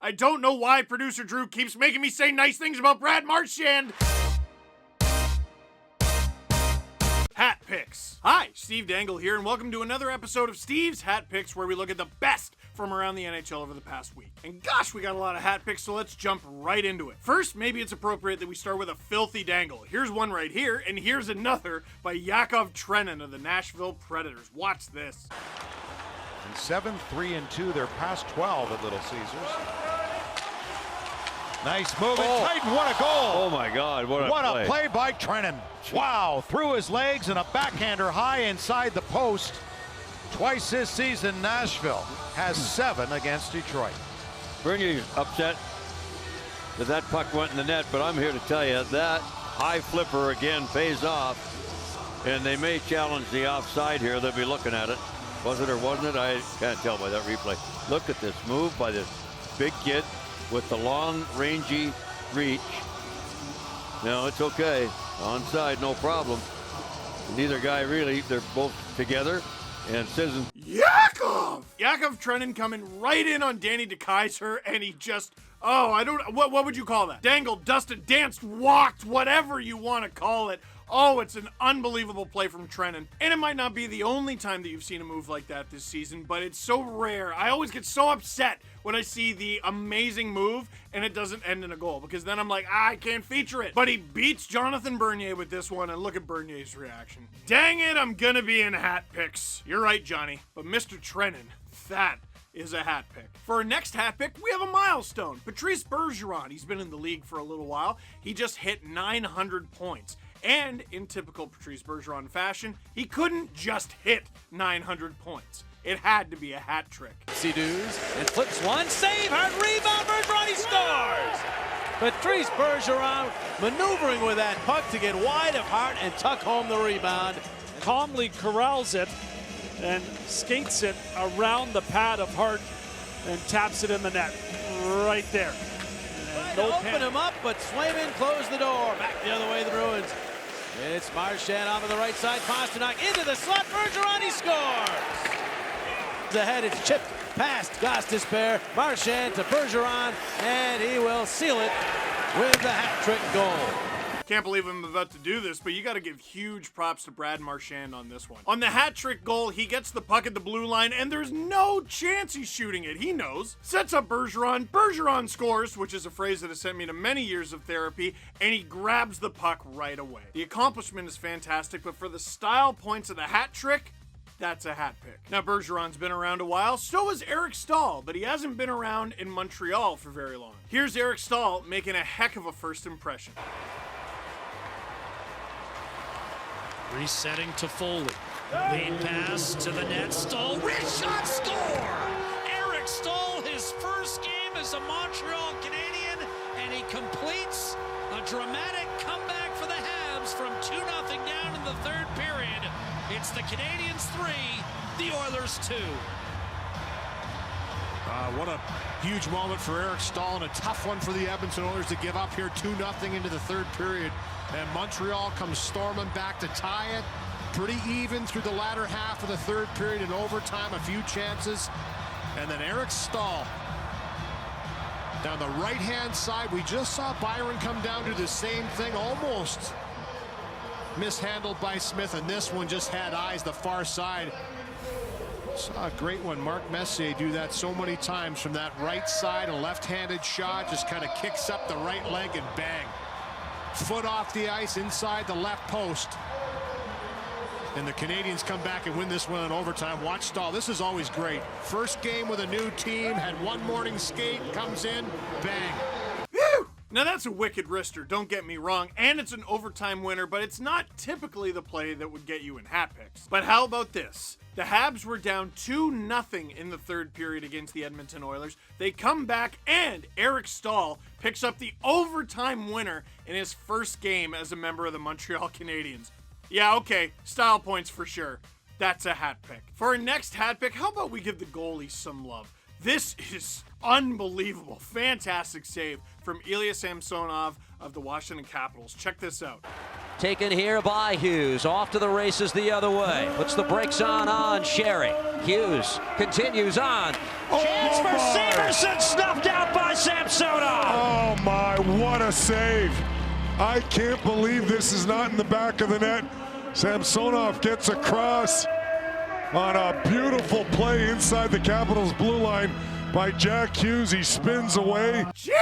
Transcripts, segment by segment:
I don't know why producer Drew keeps making me say nice things about Brad Marchand. Hat Picks. Hi, Steve Dangle here, and welcome to another episode of Steve's Hat Picks, where we look at the best from around the NHL over the past week. And gosh, we got a lot of hat picks, so let's jump right into it. First, maybe it's appropriate that we start with a filthy dangle. Here's one right here, and here's another by Trennan of the Nashville Predators. Watch this. And 7-3-2, they're past 12 at Little Caesars. Nice move, and Titan, what a goal! Oh my God, what a play by Trennan. Wow, through his legs and a backhander high inside the post. Twice this season, Nashville has 7 against Detroit. Bernier upset that puck went in the net, but I'm here to tell you that high flipper again pays off, and they may challenge the offside here. They'll be looking at it. Was it or wasn't it? I can't tell by that replay. Look at this move by this big kid with the long, rangy reach. No, it's okay. Onside, no problem. Neither guy really. They're both together. And Sisson. Yakov Trennan coming right in on Danny DeKeyser, and he just, what would you call that? Dangled, dusted, danced, walked, whatever you want to call it. Oh, it's an unbelievable play from Trennan. And it might not be the only time that you've seen a move like that this season, but it's so rare. I always get so upset when I see the amazing move and it doesn't end in a goal, because then I'm like, I can't feature it. But he beats Jonathan Bernier with this one, and look at Bernier's reaction. Dang it, I'm gonna be in hat picks. You're right, Johnny. But Mr. Trennan, that is a hat pick. For our next hat pick, we have a milestone. Patrice Bergeron. He's been in the league for a little while. He just hit 900 points. And in typical Patrice Bergeron fashion, he couldn't just hit 900 points. It had to be a hat trick. Sea-Doos and flips one, save, hard rebound, Bergeron, he scores! Patrice Bergeron maneuvering with that puck to get wide of Hart and tuck home the rebound. Calmly corrals it and skates it around the pad of Hart and taps it in the net. Right there. Trying to open him up, but Swayman closed the door. Back the other way, the Bruins. It's Marchand on the right side. Pasternak into the slot. Bergeron, he scores! Ahead, it's chipped past Gostisbehere. Marchand to Bergeron, and he will seal it with the hat-trick goal. Can't believe I'm about to do this, but you got to give huge props to Brad Marchand on this one. On the hat-trick goal, he gets the puck at the blue line, and there's no chance he's shooting it. He knows. Sets up Bergeron. Bergeron scores, which is a phrase that has sent me to many years of therapy, and he grabs the puck right away. The accomplishment is fantastic, but for the style points of the hat trick, that's a hat pick. Now, Bergeron's been around a while, so has Eric Staal, but he hasn't been around in Montreal for very long. Here's Eric Staal making a heck of a first impression. Resetting to Foley. Lead pass to the net. Staal. Wrist shot. Score! Eric Staal, his first game as a Montreal Canadian, and he completes a dramatic comeback for the Habs from 2-0 down in the third period. It's the Canadiens 3, the Oilers 2. What a huge moment for Eric Staal, and a tough one for the Edmonton Oilers to give up here 2-0 into the third period. And Montreal comes storming back to tie it. Pretty even through the latter half of the third period. In overtime, a few chances. And then Eric Staal down the right-hand side. We just saw Byron come down to the same thing, almost mishandled by Smith, and this one just had eyes the far side. Saw a great one, Mark Messier, do that so many times from that right side. A left-handed shot, just kind of kicks up the right leg and bang. Foot off the ice inside the left post. And the Canadiens come back and win this one in overtime. Watch Staal. This is always great. First game with a new team, had one morning skate, comes in, bang. Whew! Now that's a wicked wrister, don't get me wrong, and it's an overtime winner, but it's not typically the play that would get you in hat picks. But how about this? The Habs were down 2-0 in the third period against the Edmonton Oilers. They come back, and Eric Staal picks up the overtime winner in his first game as a member of the Montreal Canadiens. Yeah, okay, style points for sure. That's a hat pick. For our next hat pick, how about we give the goalies some love? This is unbelievable. Fantastic save from Ilya Samsonov of the Washington Capitals. Check this out. Taken here by Hughes. Off to the races the other way. Puts the brakes on Sherry. Hughes continues on. Chance for Severson, snuffed out by a save. I can't believe this is not in the back of the net. Samsonov gets across on a beautiful play inside the Capitals blue line by Jack Hughes. He spins away. Gee!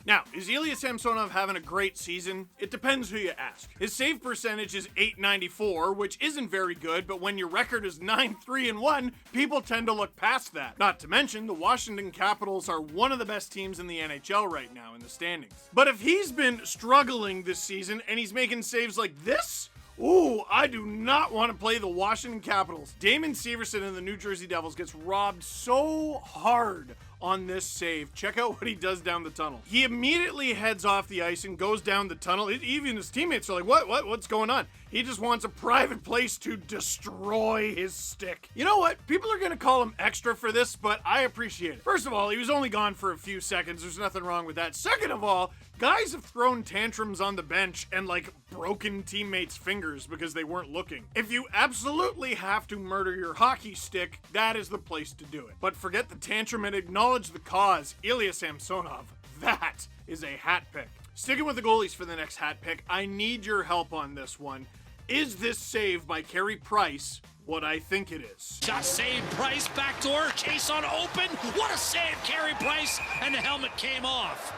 Now, is Ilya Samsonov having a great season? It depends who you ask. His save percentage is .894, which isn't very good, but when your record is 9-3-1, people tend to look past that. Not to mention, the Washington Capitals are one of the best teams in the NHL right now in the standings. But if he's been struggling this season and he's making saves like this, ooh, I do not want to play the Washington Capitals. Damon Severson and the New Jersey Devils gets robbed so hard on this save. Check out what he does down the tunnel. He immediately heads off the ice and goes down the tunnel. Even his teammates are like, what's going on? He just wants a private place to destroy his stick. You know what? People are going to call him extra for this, but I appreciate it. First of all, he was only gone for a few seconds. There's nothing wrong with that. Second of all, guys have thrown tantrums on the bench and like broken teammates' fingers because they weren't looking. If you absolutely have to murder your hockey stick, that is the place to do it. But forget the tantrum and acknowledge the cause. Ilya Samsonov, that is a hat pick. Sticking with the goalies for the next hat pick, I need your help on this one. Is this save by Carey Price what I think it is? Shot saved, Price, backdoor, chase on open. What a save, Carey Price, and the helmet came off.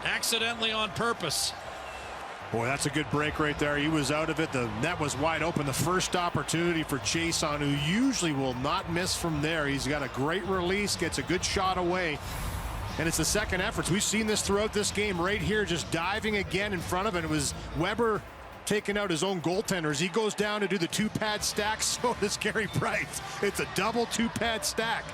Accidentally on purpose. Boy, that's a good break right there. He was out of it. The net was wide open. The first opportunity for Chason, who usually will not miss from there. He's got a great release, gets a good shot away. And it's the second efforts. We've seen this throughout this game right here, just diving again in front of it. It was Weber taking out his own goaltenders. He goes down to do the two-pad stack. So does Carey Price. It's a double two-pad stack.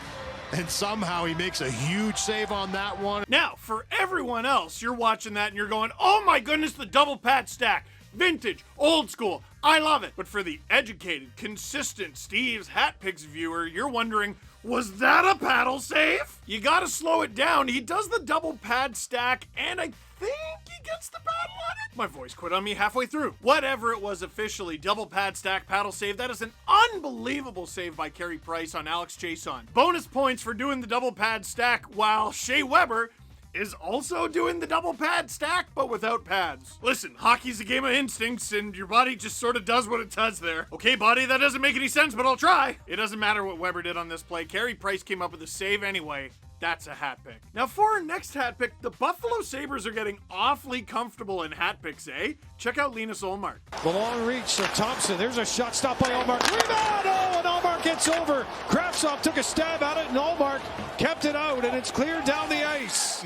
And somehow he makes a huge save on that one. Now, for everyone else, you're watching that and you're going, oh my goodness, the double pad stack. Vintage, old school, I love it. But for the educated, consistent Steve's Hat Picks viewer, you're wondering, was that a paddle save? You gotta slow it down. He does the double pad stack, and I think he gets the paddle on it. My voice quit on me halfway through. Whatever it was officially, double pad stack paddle save. That is an unbelievable save by Carey Price on Alex Chason. Bonus points for doing the double pad stack, while Shea Weber is also doing the double pad stack, but without pads. Listen, hockey's a game of instincts, and your body just sort of does what it does there. Okay, body, that doesn't make any sense, but I'll try. It doesn't matter what Weber did on this play. Carey Price came up with a save anyway. That's a hat pick. Now for our next hat pick, the Buffalo Sabres are getting awfully comfortable in hat picks, eh? Check out Linus Ullmark. The long reach of Thompson. There's a shot stopped by Ullmark. Rebound! Oh, and Ullmark gets over. Kravtsov took a stab at it, and Ullmark kept it out, and it's cleared down the ice.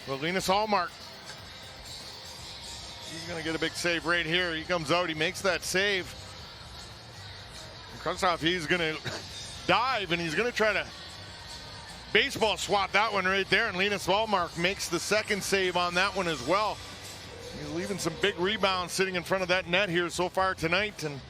Well, Linus Ullmark, he's going to get a big save right here. He comes out, he makes that save. Kravtsov, he's going to dive, and he's going to try to baseball swat that one right there, and Linus Ullmark makes the second save on that one as well. He's leaving some big rebounds sitting in front of that net here so far tonight, and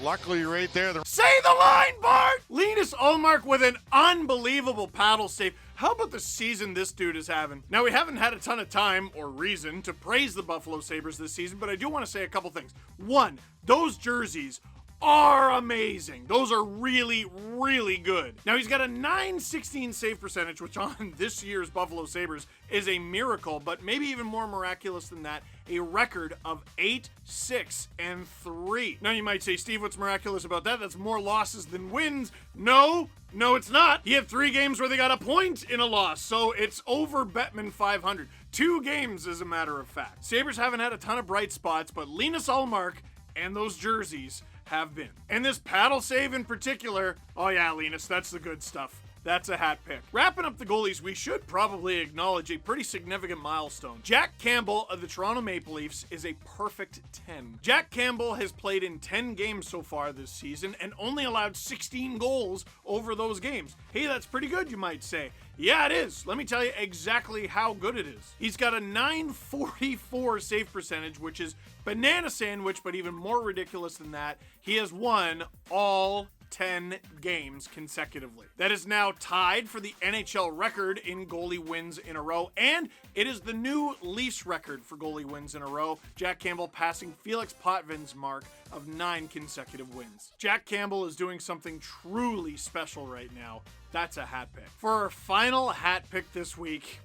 luckily right there. Say the line, Bart! Linus Ullmark with an unbelievable paddle save. How about the season this dude is having? Now, we haven't had a ton of time or reason to praise the Buffalo Sabres this season, but I do want to say a couple things. One, those jerseys are amazing. Those are really, really good. Now, he's got a .916 save percentage, which on this year's Buffalo Sabres is a miracle, but maybe even more miraculous than that, a record of 8-6-3. Now, you might say, Steve, what's miraculous about that? That's more losses than wins. No, it's not. He had 3 games where they got a point in a loss, so it's over Bettman 500. 2 games, as a matter of fact. Sabres haven't had a ton of bright spots, but Linus Ullmark and those jerseys have been. And this paddle save in particular, oh yeah, Linus, that's the good stuff. That's a hat pick. Wrapping up the goalies, we should probably acknowledge a pretty significant milestone. Jack Campbell of the Toronto Maple Leafs is a perfect 10. Jack Campbell has played in 10 games so far this season and only allowed 16 goals over those games. Hey, that's pretty good, you might say. Yeah, it is. Let me tell you exactly how good it is. He's got a .944 save percentage, which is banana sandwich, but even more ridiculous than that, he has won all 10 games consecutively. That is now tied for the NHL record in goalie wins in a row, and it is the new Leafs record for goalie wins in a row. Jack Campbell passing Felix Potvin's mark of 9 consecutive wins. Jack Campbell is doing something truly special right now. That's a hat pick. For our final hat pick this week,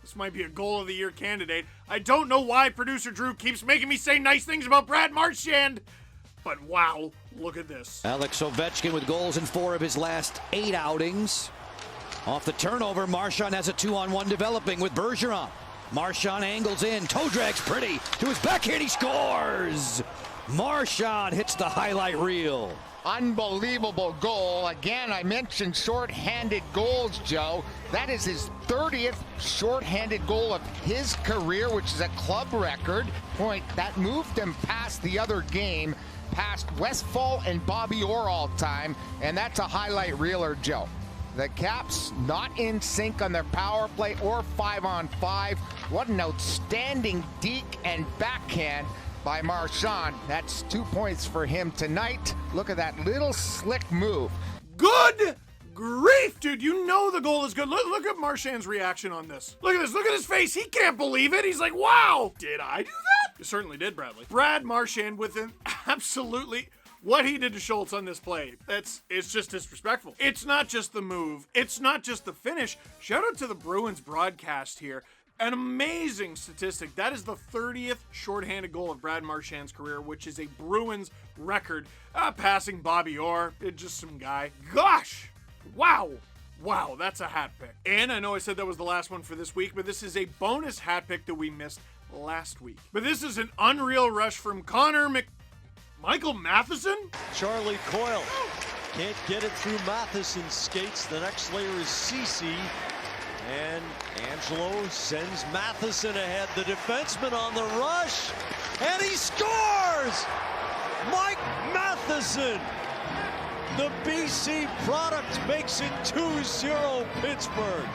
the This might be a goal of the year candidate. I don't know why producer Drew keeps making me say nice things about Brad Marchand, but wow, look at this. Alex Ovechkin with goals in 4 of his last 8 outings. Off the turnover, Marchand has a 2-on-1 developing with Bergeron. Marchand angles in, toe drags pretty to his backhand, he scores! Marchand hits the highlight reel. Unbelievable goal. Again, I mentioned shorthanded goals, Joe. That is his 30th shorthanded goal of his career, which is a club record. Point that moved him past the other game, past Westfall and Bobby Orr all time, and that's a highlight reeler, Joe. The Caps not in sync on their power play or 5-on-5. What an outstanding deke and backhand by Marchand. That's 2 points for him tonight. Look at that little slick move. Good grief, dude. You know the goal is good. Look at Marchand's reaction on this. Look at this. Look at his face. He can't believe it. He's like, wow, did I do that? You certainly did, Bradley. Brad Marchand with an absolutely... What he did to Schultz on this play, it's just disrespectful. It's not just the move. It's not just the finish. Shout out to the Bruins broadcast here. An amazing statistic. That is the 30th shorthanded goal of Brad Marchand's career, which is a Bruins record, passing Bobby Orr. Just some guy. Gosh! Wow! Wow, that's a hat pick. And I know I said that was the last one for this week, but this is a bonus hat pick that we missed last week. But this is an unreal rush from Michael Matheson? Charlie Coyle can't get it through Matheson's skates. The next layer is Ceci. And Angelo sends Matheson ahead. The defenseman on the rush. And he scores! Mike Matheson! The BC product makes it 2-0 Pittsburgh.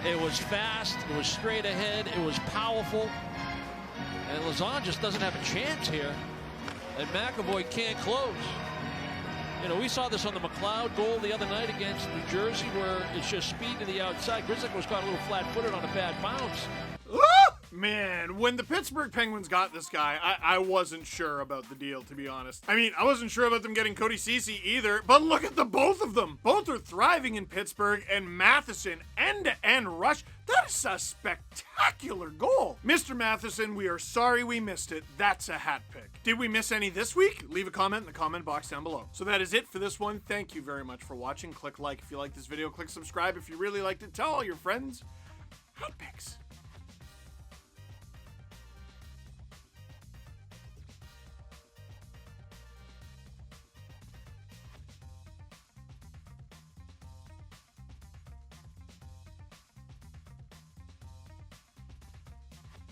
It was fast. It was straight ahead. It was powerful. And Lazan just doesn't have a chance here. And McAvoy can't close. You know, we saw this on the McLeod goal the other night against New Jersey, where it's just speed to the outside. Grzelcyk was caught a little flat-footed on a bad bounce. Man, when the Pittsburgh Penguins got this guy, I wasn't sure about the deal, to be honest. I mean, I wasn't sure about them getting Cody Ceci either, but look at the both of them. Both are thriving in Pittsburgh, and Matheson, end-to-end rush. That is a spectacular goal. Mr. Matheson, we are sorry we missed it. That's a hat pick. Did we miss any this week? Leave a comment in the comment box down below. So that is it for this one. Thank you very much for watching. Click like if you like this video. Click subscribe if you really liked it. Tell all your friends. Hat picks.